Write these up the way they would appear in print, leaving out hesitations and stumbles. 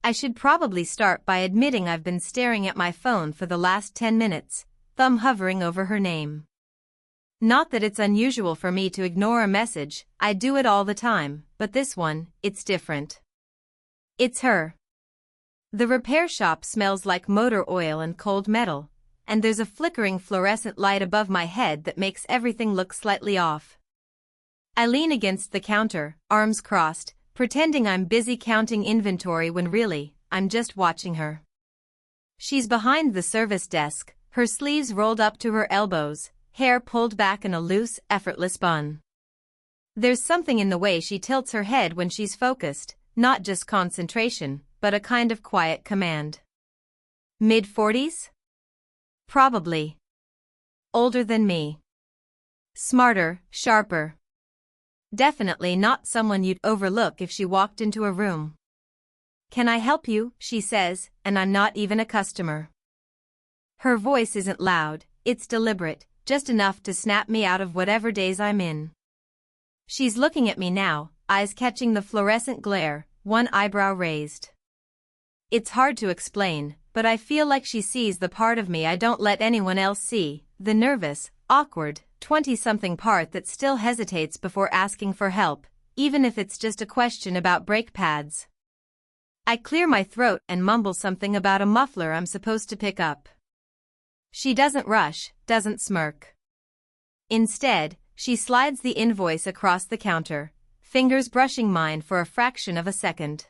I should probably start by admitting I've been staring at my phone for the last 10 minutes, thumb hovering over her name. Not that it's unusual for me to ignore a message, I do it all the time, but this one, it's different. It's her. The repair shop smells like motor oil and cold metal, and there's a flickering fluorescent light above my head that makes everything look slightly off. I lean against the counter, arms crossed, pretending I'm busy counting inventory when really, I'm just watching her. She's behind the service desk, her sleeves rolled up to her elbows, hair pulled back in a loose, effortless bun. There's something in the way she tilts her head when she's focused, not just concentration, but a kind of quiet command. Mid-40s? Probably. Older than me. Smarter, sharper. Definitely not someone you'd overlook if she walked into a room. "Can I help you?" she says, and I'm not even a customer. Her voice isn't loud, it's deliberate, just enough to snap me out of whatever daze I'm in. She's looking at me now, eyes catching the fluorescent glare, one eyebrow raised. It's hard to explain, but I feel like she sees the part of me I don't let anyone else see, the nervous, awkward, 20-something part that still hesitates before asking for help, even if it's just a question about brake pads. I clear my throat and mumble something about a muffler I'm supposed to pick up. She doesn't rush, doesn't smirk. Instead, she slides the invoice across the counter, fingers brushing mine for a fraction of a second.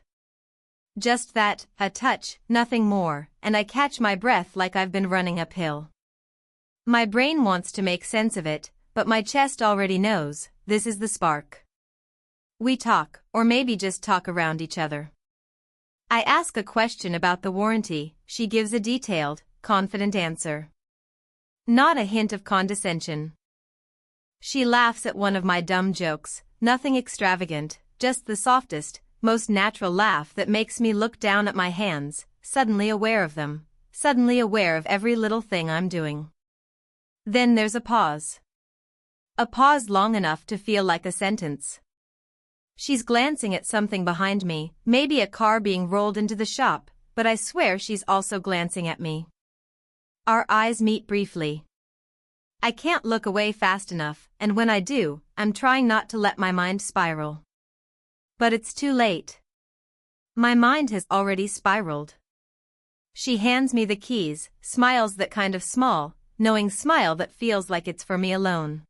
Just that, a touch, nothing more, and I catch my breath like I've been running uphill. My brain wants to make sense of it, but my chest already knows, this is the spark. We talk, or maybe just talk around each other. I ask a question about the warranty, she gives a detailed, confident answer. Not a hint of condescension. She laughs at one of my dumb jokes, nothing extravagant, just the softest, most natural laugh that makes me look down at my hands, suddenly aware of them, suddenly aware of every little thing I'm doing. Then there's a pause. A pause long enough to feel like a sentence. She's glancing at something behind me, maybe a car being rolled into the shop, but I swear she's also glancing at me. Our eyes meet briefly. I can't look away fast enough, and when I do, I'm trying not to let my mind spiral. But it's too late. My mind has already spiraled. She hands me the keys, smiles that kind of small, knowing smile that feels like it's for me alone.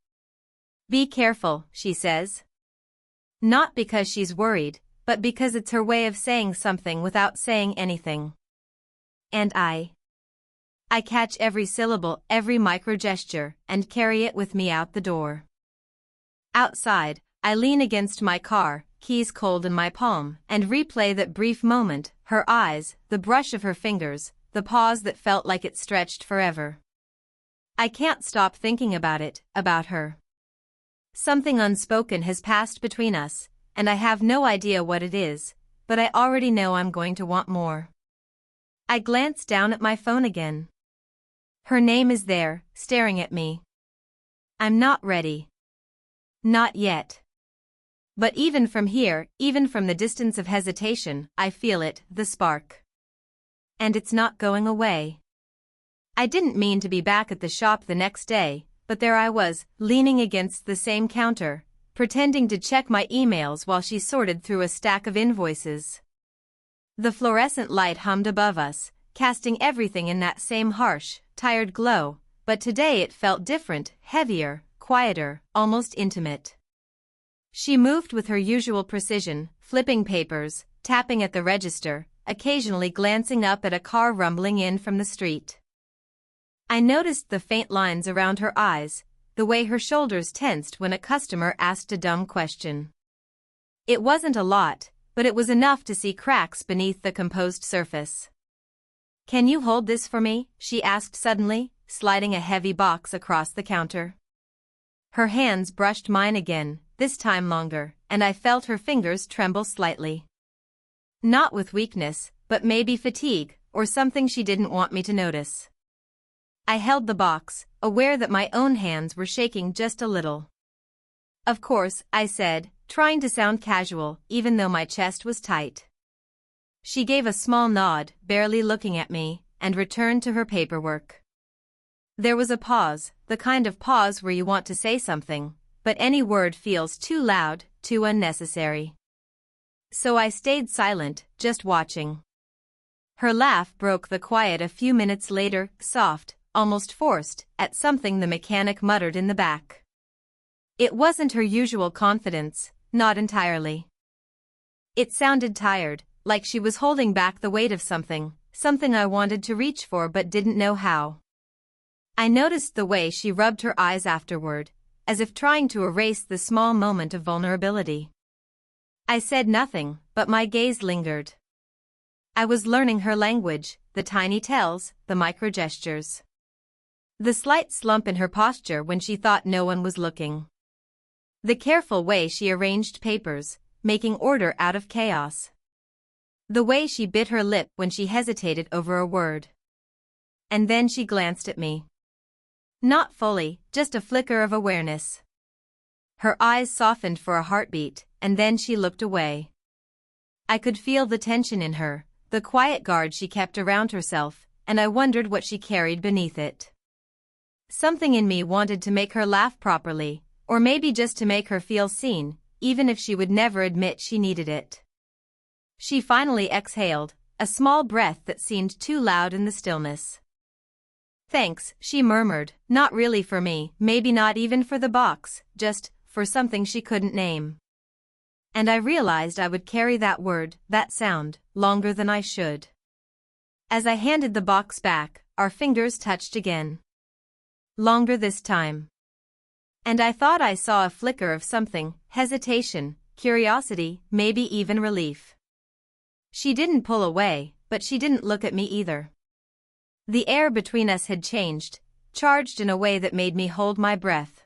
"Be careful," she says. Not because she's worried, but because it's her way of saying something without saying anything. And I catch every syllable, every micro-gesture, and carry it with me out the door. Outside, I lean against my car, keys cold in my palm, and replay that brief moment, her eyes, the brush of her fingers, the pause that felt like it stretched forever. I can't stop thinking about it, about her. Something unspoken has passed between us, and I have no idea what it is, but I already know I'm going to want more. I glance down at my phone again. Her name is there, staring at me. I'm not ready. Not yet. But even from here, even from the distance of hesitation, I feel it, the spark. And it's not going away. I didn't mean to be back at the shop the next day, but there I was, leaning against the same counter, pretending to check my emails while she sorted through a stack of invoices. The fluorescent light hummed above us, casting everything in that same harsh, tired glow, but today it felt different, heavier, quieter, almost intimate. She moved with her usual precision, flipping papers, tapping at the register, occasionally glancing up at a car rumbling in from the street. I noticed the faint lines around her eyes, the way her shoulders tensed when a customer asked a dumb question. It wasn't a lot, but it was enough to see cracks beneath the composed surface. "Can you hold this for me?" she asked suddenly, sliding a heavy box across the counter. Her hands brushed mine again, this time longer, and I felt her fingers tremble slightly. Not with weakness, but maybe fatigue, or something she didn't want me to notice. I held the box, aware that my own hands were shaking just a little. "Of course," I said, trying to sound casual, even though my chest was tight. She gave a small nod, barely looking at me, and returned to her paperwork. There was a pause, the kind of pause where you want to say something, but any word feels too loud, too unnecessary. So I stayed silent, just watching. Her laugh broke the quiet a few minutes later, soft, almost forced, at something the mechanic muttered in the back. It wasn't her usual confidence, not entirely. It sounded tired, like she was holding back the weight of something I wanted to reach for but didn't know how. I noticed the way she rubbed her eyes afterward, as if trying to erase the small moment of vulnerability. I said nothing, but my gaze lingered. I was learning her language, the tiny tells, the micro-gestures. The slight slump in her posture when she thought no one was looking. The careful way she arranged papers, making order out of chaos. The way she bit her lip when she hesitated over a word. And then she glanced at me. Not fully, just a flicker of awareness. Her eyes softened for a heartbeat, and then she looked away. I could feel the tension in her, the quiet guard she kept around herself, and I wondered what she carried beneath it. Something in me wanted to make her laugh properly, or maybe just to make her feel seen, even if she would never admit she needed it. She finally exhaled, a small breath that seemed too loud in the stillness. Thanks, she murmured, not really for me, maybe not even for the box, just for something she couldn't name. And I realized I would carry that word, that sound, longer than I should. As I handed the box back, our fingers touched again. Longer this time. And I thought I saw a flicker of something, hesitation, curiosity, maybe even relief. She didn't pull away, but she didn't look at me either. The air between us had changed, charged in a way that made me hold my breath.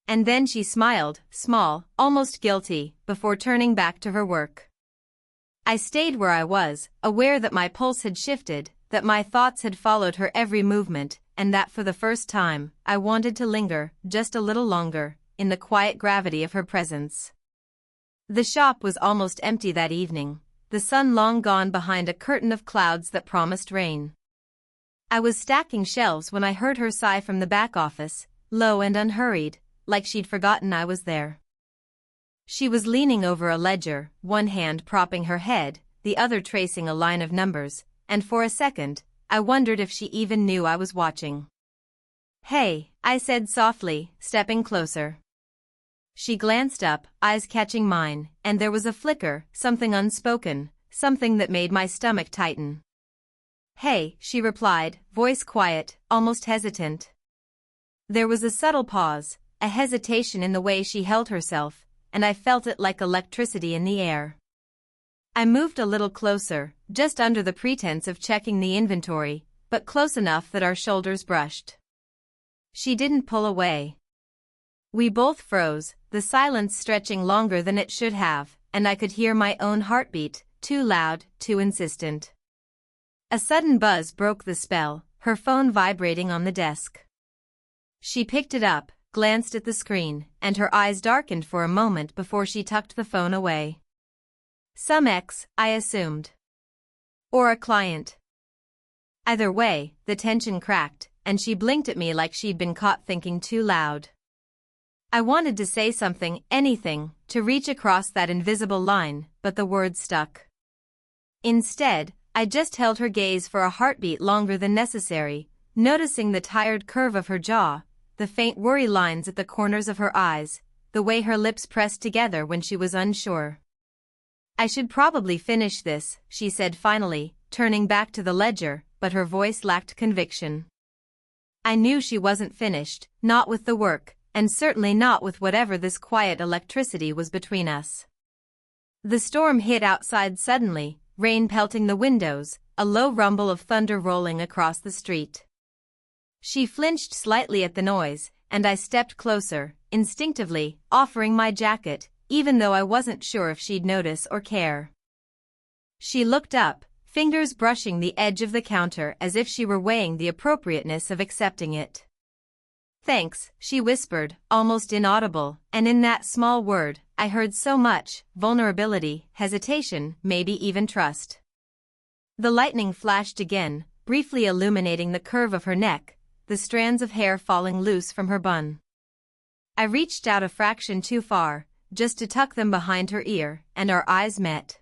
And then she smiled, small, almost guilty, before turning back to her work. I stayed where I was, aware that my pulse had shifted, that my thoughts had followed her every movement, and that for the first time, I wanted to linger, just a little longer, in the quiet gravity of her presence. The shop was almost empty that evening, the sun long gone behind a curtain of clouds that promised rain. I was stacking shelves when I heard her sigh from the back office, low and unhurried, like she'd forgotten I was there. She was leaning over a ledger, one hand propping her head, the other tracing a line of numbers, and for a second, I wondered if she even knew I was watching. "Hey," I said softly, stepping closer. She glanced up, eyes catching mine, and there was a flicker, something unspoken, something that made my stomach tighten. "Hey," she replied, voice quiet, almost hesitant. There was a subtle pause, a hesitation in the way she held herself, and I felt it like electricity in the air. I moved a little closer, just under the pretense of checking the inventory, but close enough that our shoulders brushed. She didn't pull away. We both froze, the silence stretching longer than it should have, and I could hear my own heartbeat, too loud, too insistent. A sudden buzz broke the spell, her phone vibrating on the desk. She picked it up, glanced at the screen, and her eyes darkened for a moment before she tucked the phone away. Some ex, I assumed. Or a client. Either way, the tension cracked, and she blinked at me like she'd been caught thinking too loud. I wanted to say something, anything, to reach across that invisible line, but the words stuck. Instead, I just held her gaze for a heartbeat longer than necessary, noticing the tired curve of her jaw, the faint worry lines at the corners of her eyes, the way her lips pressed together when she was unsure. "I should probably finish this," she said finally, turning back to the ledger, but her voice lacked conviction. I knew she wasn't finished, not with the work, and certainly not with whatever this quiet electricity was between us. The storm hit outside suddenly, rain pelting the windows, a low rumble of thunder rolling across the street. She flinched slightly at the noise, and I stepped closer, instinctively, offering my jacket, even though I wasn't sure if she'd notice or care. She looked up, fingers brushing the edge of the counter as if she were weighing the appropriateness of accepting it. "Thanks," she whispered, almost inaudible, and in that small word, I heard so much: vulnerability, hesitation, maybe even trust. The lightning flashed again, briefly illuminating the curve of her neck, the strands of hair falling loose from her bun. I reached out a fraction too far, just to tuck them behind her ear, and our eyes met.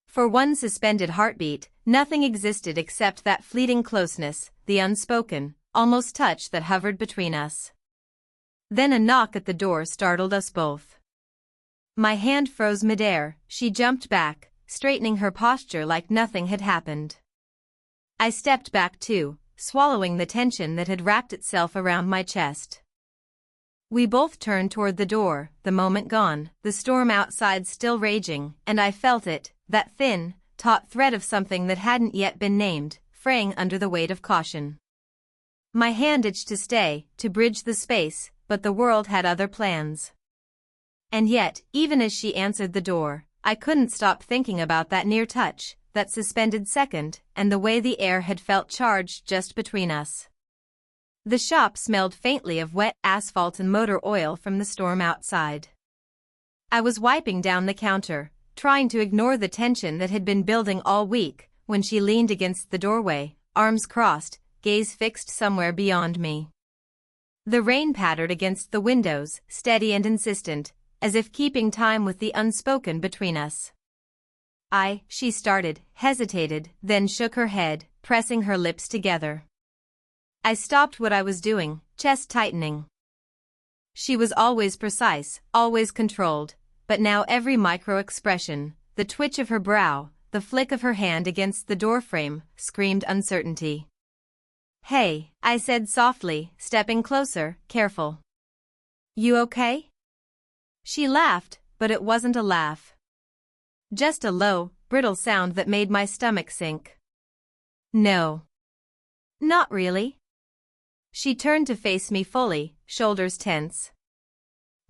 For one suspended heartbeat, nothing existed except that fleeting closeness, the unspoken, almost touch that hovered between us. Then a knock at the door startled us both. My hand froze midair. She jumped back, straightening her posture like nothing had happened. I stepped back too, swallowing the tension that had wrapped itself around my chest. We both turned toward the door, the moment gone, the storm outside still raging, and I felt it, that thin, taut thread of something that hadn't yet been named, fraying under the weight of caution. My hand itched to stay, to bridge the space, but the world had other plans. And yet, even as she answered the door, I couldn't stop thinking about that near touch, that suspended second, and the way the air had felt charged just between us. The shop smelled faintly of wet asphalt and motor oil from the storm outside. I was wiping down the counter, trying to ignore the tension that had been building all week, when she leaned against the doorway, arms crossed, gaze fixed somewhere beyond me. The rain pattered against the windows, steady and insistent, as if keeping time with the unspoken between us. She started, hesitated, then shook her head, pressing her lips together. I stopped what I was doing, chest tightening. She was always precise, always controlled, but now every micro-expression, the twitch of her brow, the flick of her hand against the doorframe, screamed uncertainty. "Hey," I said softly, stepping closer, careful. "You okay?" She laughed, but it wasn't a laugh. Just a low, brittle sound that made my stomach sink. "No. Not really." She turned to face me fully, shoulders tense.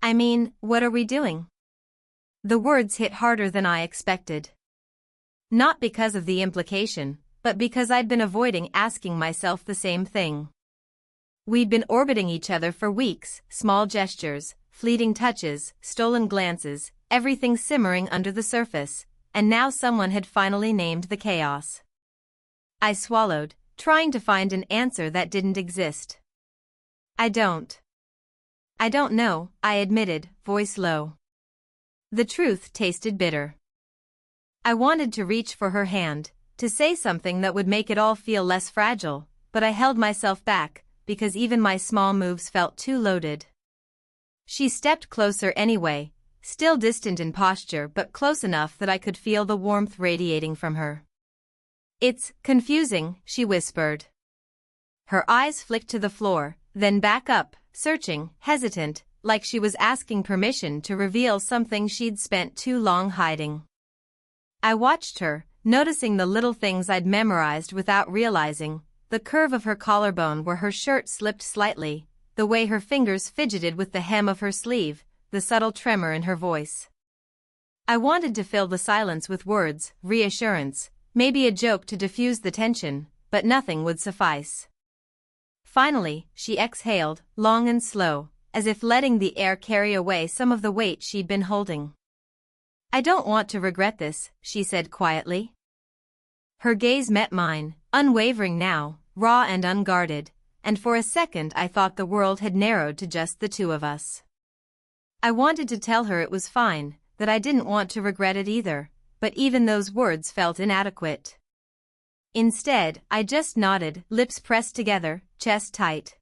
"I mean, what are we doing?" The words hit harder than I expected. Not because of the implication, but because I'd been avoiding asking myself the same thing. We'd been orbiting each other for weeks, small gestures, fleeting touches, stolen glances, everything simmering under the surface, and now someone had finally named the chaos. I swallowed, trying to find an answer that didn't exist. I don't know," I admitted, voice low. The truth tasted bitter. I wanted to reach for her hand, to say something that would make it all feel less fragile, but I held myself back, because even my small moves felt too loaded. She stepped closer anyway, still distant in posture but close enough that I could feel the warmth radiating from her. "It's confusing," she whispered. Her eyes flicked to the floor, then back up, searching, hesitant, like she was asking permission to reveal something she'd spent too long hiding. I watched her, noticing the little things I'd memorized without realizing, the curve of her collarbone where her shirt slipped slightly, the way her fingers fidgeted with the hem of her sleeve, the subtle tremor in her voice. I wanted to fill the silence with words, reassurance, maybe a joke to diffuse the tension, but nothing would suffice. Finally, she exhaled, long and slow, as if letting the air carry away some of the weight she'd been holding. "I don't want to regret this," she said quietly. Her gaze met mine, unwavering now, raw and unguarded, and for a second I thought the world had narrowed to just the two of us. I wanted to tell her it was fine, that I didn't want to regret it either, but even those words felt inadequate. Instead, I just nodded, lips pressed together, chest tight.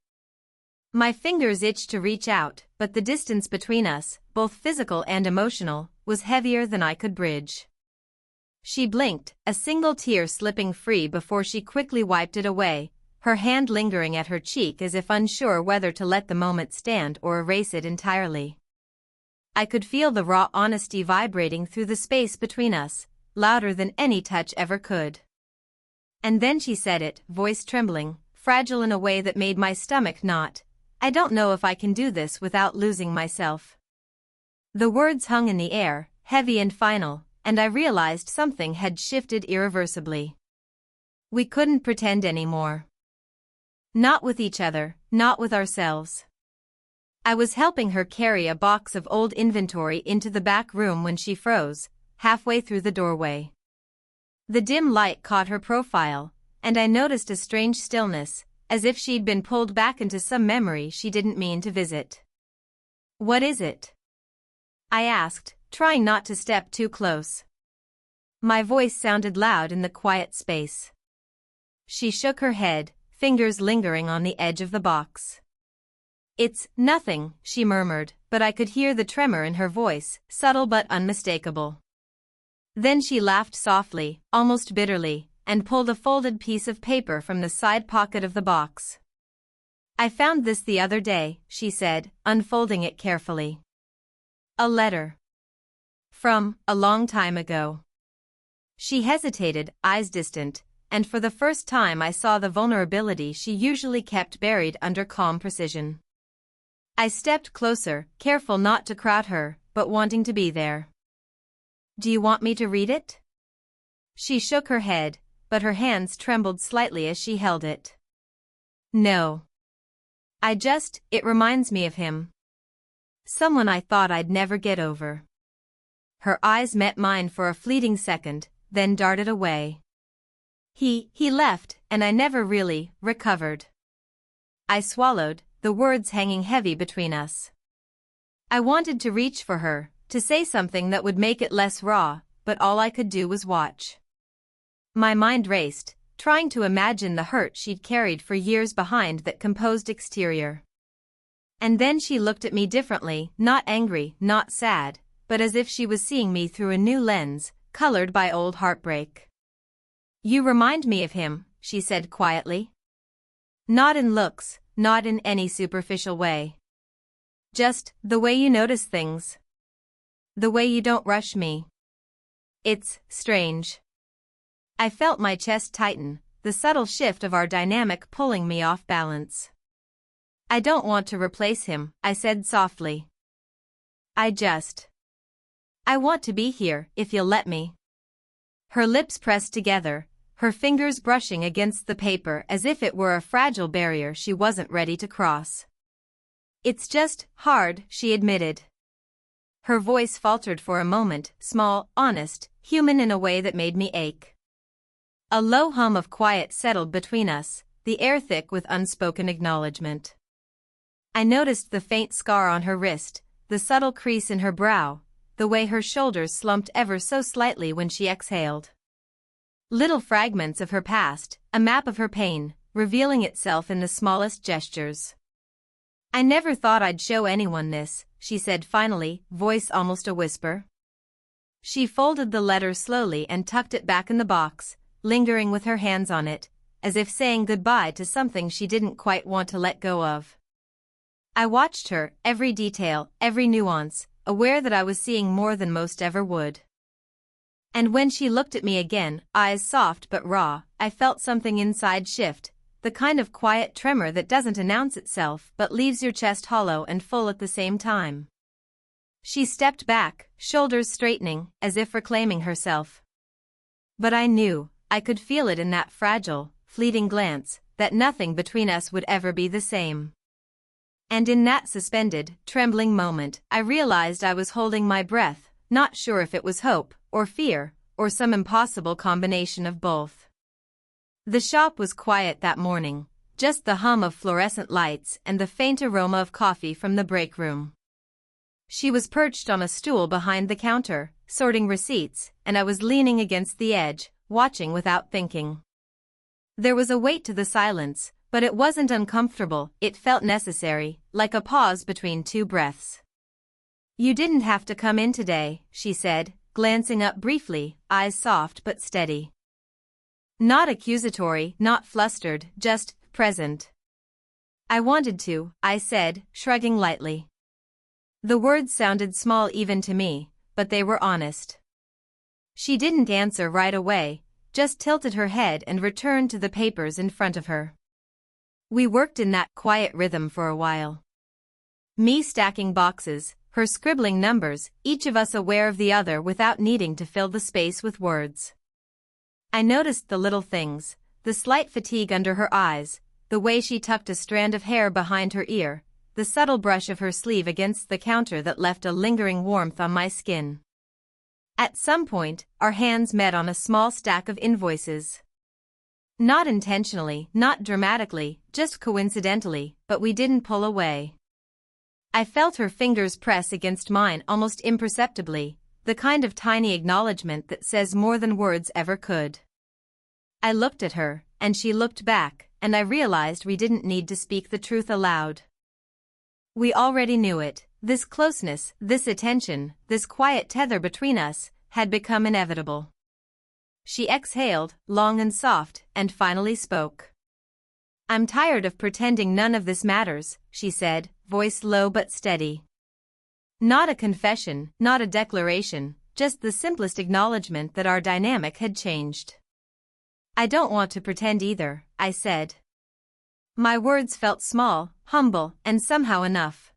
My fingers itched to reach out, but the distance between us, both physical and emotional, was heavier than I could bridge. She blinked, a single tear slipping free before she quickly wiped it away, her hand lingering at her cheek as if unsure whether to let the moment stand or erase it entirely. I could feel the raw honesty vibrating through the space between us, louder than any touch ever could. And then she said it, voice trembling, fragile in a way that made my stomach knot. "I don't know if I can do this without losing myself." The words hung in the air, heavy and final, and I realized something had shifted irreversibly. We couldn't pretend anymore. Not with each other, not with ourselves. I was helping her carry a box of old inventory into the back room when she froze, halfway through the doorway. The dim light caught her profile, and I noticed a strange stillness, as if she'd been pulled back into some memory she didn't mean to visit. "What is it?" I asked, trying not to step too close. My voice sounded loud in the quiet space. She shook her head, fingers lingering on the edge of the box. "It's nothing," she murmured, but I could hear the tremor in her voice, subtle but unmistakable. Then she laughed softly, almost bitterly, and pulled a folded piece of paper from the side pocket of the box. "I found this the other day," she said, unfolding it carefully. "A letter. From a long time ago." She hesitated, eyes distant, and for the first time I saw the vulnerability she usually kept buried under calm precision. I stepped closer, careful not to crowd her, but wanting to be there. "Do you want me to read it?" She shook her head, but her hands trembled slightly as she held it. "No. It reminds me of him. Someone I thought I'd never get over." Her eyes met mine for a fleeting second, then darted away. He left, and I never really recovered." I swallowed, the words hanging heavy between us. I wanted to reach for her, to say something that would make it less raw, but all I could do was watch. My mind raced, trying to imagine the hurt she'd carried for years behind that composed exterior. And then she looked at me differently, not angry, not sad, but as if she was seeing me through a new lens, colored by old heartbreak. "You remind me of him," she said quietly. "Not in looks, not in any superficial way. Just the way you notice things. The way you don't rush me. It's strange." I felt my chest tighten, the subtle shift of our dynamic pulling me off balance. "I don't want to replace him," I said softly. I want to be here, if you'll let me." Her lips pressed together, her fingers brushing against the paper as if it were a fragile barrier she wasn't ready to cross. "It's just hard," she admitted. Her voice faltered for a moment, small, honest, human in a way that made me ache. A low hum of quiet settled between us, the air thick with unspoken acknowledgement. I noticed the faint scar on her wrist, the subtle crease in her brow, the way her shoulders slumped ever so slightly when she exhaled. Little fragments of her past, a map of her pain, revealing itself in the smallest gestures. "I never thought I'd show anyone this," she said finally, voice almost a whisper. She folded the letter slowly and tucked it back in the box, lingering with her hands on it, as if saying goodbye to something she didn't quite want to let go of. I watched her, every detail, every nuance, aware that I was seeing more than most ever would. And when she looked at me again, eyes soft but raw, I felt something inside shift, the kind of quiet tremor that doesn't announce itself but leaves your chest hollow and full at the same time. She stepped back, shoulders straightening, as if reclaiming herself. But I knew, I could feel it in that fragile, fleeting glance, that nothing between us would ever be the same. And in that suspended, trembling moment, I realized I was holding my breath, not sure if it was hope, or fear, or some impossible combination of both. The shop was quiet that morning, just the hum of fluorescent lights and the faint aroma of coffee from the break room. She was perched on a stool behind the counter, sorting receipts, and I was leaning against the edge, watching without thinking. There was a weight to the silence, but it wasn't uncomfortable, it felt necessary, like a pause between two breaths. "You didn't have to come in today," she said, glancing up briefly, eyes soft but steady. Not accusatory, not flustered, just present. "I wanted to," I said, shrugging lightly. The words sounded small even to me, but they were honest. She didn't answer right away, just tilted her head and returned to the papers in front of her. We worked in that quiet rhythm for a while. Me stacking boxes, her scribbling numbers, each of us aware of the other without needing to fill the space with words. I noticed the little things, the slight fatigue under her eyes, the way she tucked a strand of hair behind her ear, the subtle brush of her sleeve against the counter that left a lingering warmth on my skin. At some point, our hands met on a small stack of invoices. Not intentionally, not dramatically, just coincidentally, but we didn't pull away. I felt her fingers press against mine almost imperceptibly, the kind of tiny acknowledgement that says more than words ever could. I looked at her, and she looked back, and I realized we didn't need to speak the truth aloud. We already knew it. This closeness, this attention, this quiet tether between us, had become inevitable. She exhaled, long and soft, and finally spoke. "I'm tired of pretending none of this matters," she said, voice low but steady. Not a confession, not a declaration, just the simplest acknowledgement that our dynamic had changed. "I don't want to pretend either," I said. My words felt small, humble, and somehow enough.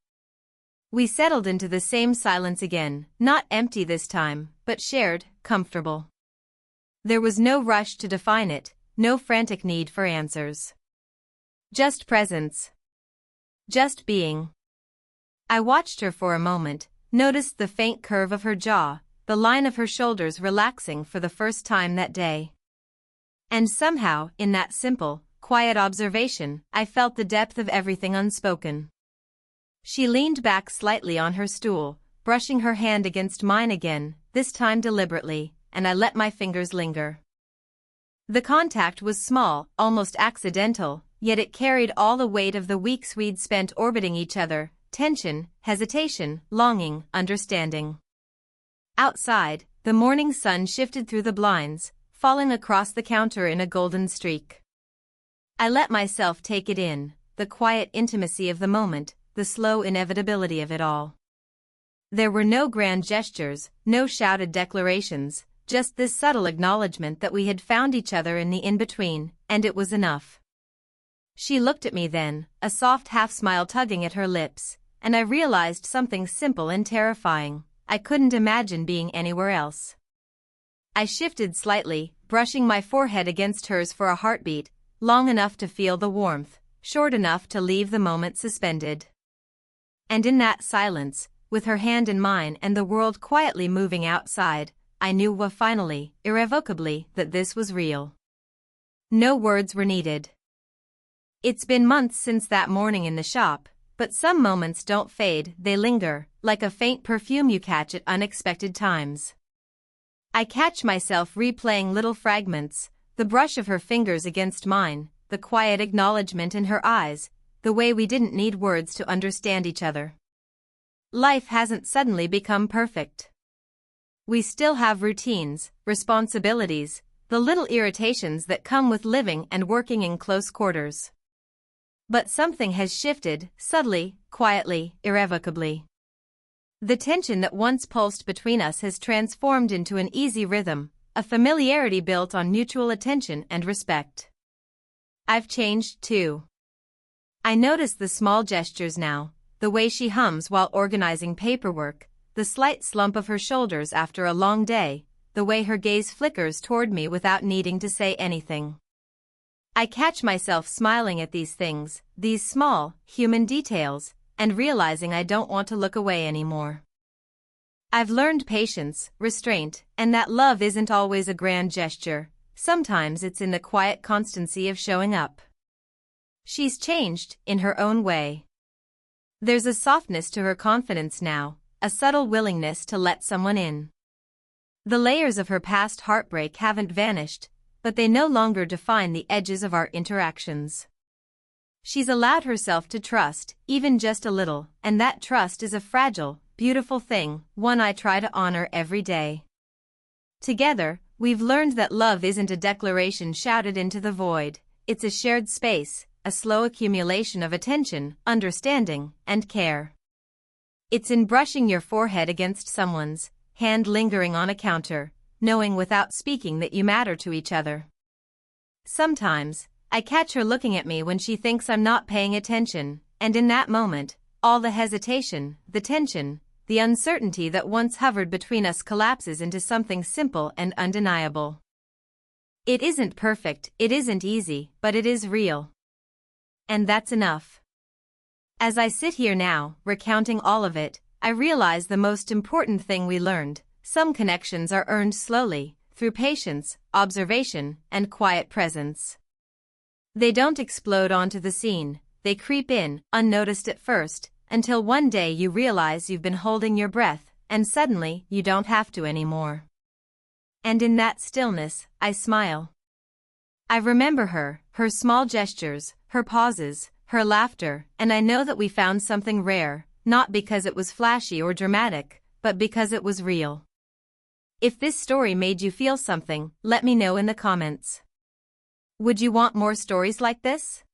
We settled into the same silence again, not empty this time, but shared, comfortable. There was no rush to define it, no frantic need for answers. Just presence. Just being. I watched her for a moment, noticed the faint curve of her jaw, the line of her shoulders relaxing for the first time that day. And somehow, in that simple, quiet observation, I felt the depth of everything unspoken. She leaned back slightly on her stool, brushing her hand against mine again, this time deliberately, and I let my fingers linger. The contact was small, almost accidental, yet it carried all the weight of the weeks we'd spent orbiting each other, tension, hesitation, longing, understanding. Outside, the morning sun shifted through the blinds, falling across the counter in a golden streak. I let myself take it in, the quiet intimacy of the moment, the slow inevitability of it all. There were no grand gestures, no shouted declarations, just this subtle acknowledgement that we had found each other in the in-between, and it was enough. She looked at me then, a soft half-smile tugging at her lips, and I realized something simple and terrifying. I couldn't imagine being anywhere else. I shifted slightly, brushing my forehead against hers for a heartbeat, long enough to feel the warmth, short enough to leave the moment suspended. And in that silence, with her hand in mine and the world quietly moving outside, I knew finally, irrevocably, that this was real. No words were needed. It's been months since that morning in the shop, but some moments don't fade, they linger, like a faint perfume you catch at unexpected times. I catch myself replaying little fragments, the brush of her fingers against mine, the quiet acknowledgement in her eyes, the way we didn't need words to understand each other. Life hasn't suddenly become perfect. We still have routines, responsibilities, the little irritations that come with living and working in close quarters. But something has shifted, subtly, quietly, irrevocably. The tension that once pulsed between us has transformed into an easy rhythm, a familiarity built on mutual attention and respect. I've changed too. I notice the small gestures now, the way she hums while organizing paperwork, the slight slump of her shoulders after a long day, the way her gaze flickers toward me without needing to say anything. I catch myself smiling at these things, these small, human details, and realizing I don't want to look away anymore. I've learned patience, restraint, and that love isn't always a grand gesture, sometimes it's in the quiet constancy of showing up. She's changed, in her own way. There's a softness to her confidence now, a subtle willingness to let someone in. The layers of her past heartbreak haven't vanished, but they no longer define the edges of our interactions. She's allowed herself to trust, even just a little, and that trust is a fragile, beautiful thing, one I try to honor every day. Together, we've learned that love isn't a declaration shouted into the void, it's a shared space, a slow accumulation of attention, understanding, and care. It's in brushing your forehead against someone's, hand lingering on a counter, knowing without speaking that you matter to each other. Sometimes, I catch her looking at me when she thinks I'm not paying attention, and in that moment, all the hesitation, the tension, the uncertainty that once hovered between us collapses into something simple and undeniable. It isn't perfect, it isn't easy, but it is real. And that's enough. As I sit here now, recounting all of it, I realize the most important thing we learned: some connections are earned slowly, through patience, observation, and quiet presence. They don't explode onto the scene, they creep in, unnoticed at first, until one day you realize you've been holding your breath, and suddenly you don't have to anymore. And in that stillness, I smile. I remember her, her small gestures, her pauses, her laughter, and I know that we found something rare, not because it was flashy or dramatic, but because it was real. If this story made you feel something, let me know in the comments. Would you want more stories like this?